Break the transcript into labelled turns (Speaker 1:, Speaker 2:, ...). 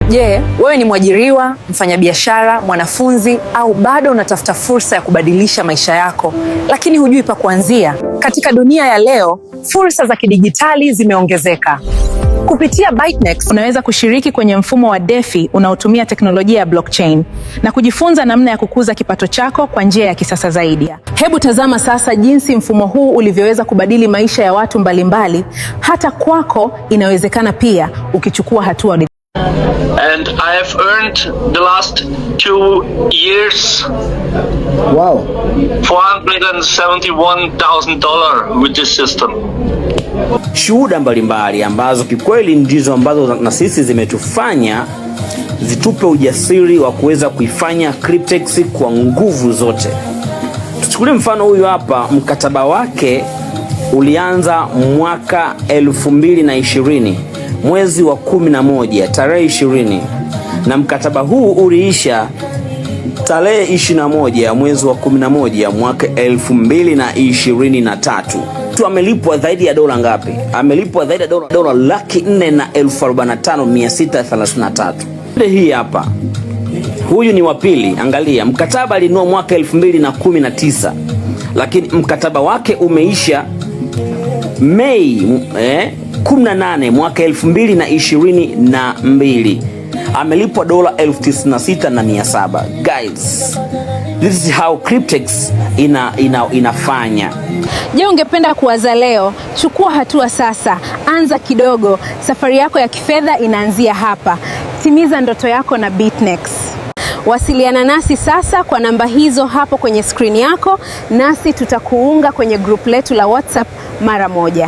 Speaker 1: Je, wewe ni mwajiriwa, mfanyabiashara, mwanafunzi au bado unatafuta fursa ya kubadilisha maisha yako lakini hujui pa kuanzia? Katika dunia ya leo, fursa za kidijitali zimeongezeka. Kupitia ByteNext unaweza kushiriki kwenye mfumo wa DeFi unaotumia teknolojia ya blockchain na kujifunza namna ya kukuza kipato chako kwa njia ya kisasa zaidi. Hebu tazama sasa jinsi mfumo huu ulivyoweza kubadili maisha ya watu mbalimbali. Hata kwako inawezekana pia ukichukua hatua.
Speaker 2: And I have earned the last 2 years $471,000 with this system.
Speaker 3: Shuhuda mbalimbali ambazo kikweli ndizo ambazo na sisi zimetufanya zitupe ujasiri wa kuweza kuifanya Cryptex kwa nguvu zote. Tuchukulie mfano huyu hapa, mkataba wake ulianza mwaka 2020 mwezi wa 11 tarehe 20, na mkataba huu uliisha tarehe 21 mwezi wa 11 mwaka 2023. Tu amelipwa zaidi ya dola ngapi? Amelipwa zaidi ya dola $445,633. Hii hapa, huyu ni wa pili. Angalia, mkataba alinunua mwaka 2019, lakini mkataba wake umeisha Mei 18 mwaka 2022. Amelipwa dola $96,700. Guys, this is how Cryptex inafanya.
Speaker 4: Je, ungependa kuanza leo? Chukua hatua sasa. Anza kidogo. Safari yako ya kifedha inaanzia hapa. Timiza ndoto yako na ByteNext. Wasiliana nasi sasa kwa namba hizo hapo kwenye screen yako, nasi tutakuunga kwenye group letu la WhatsApp mara moja.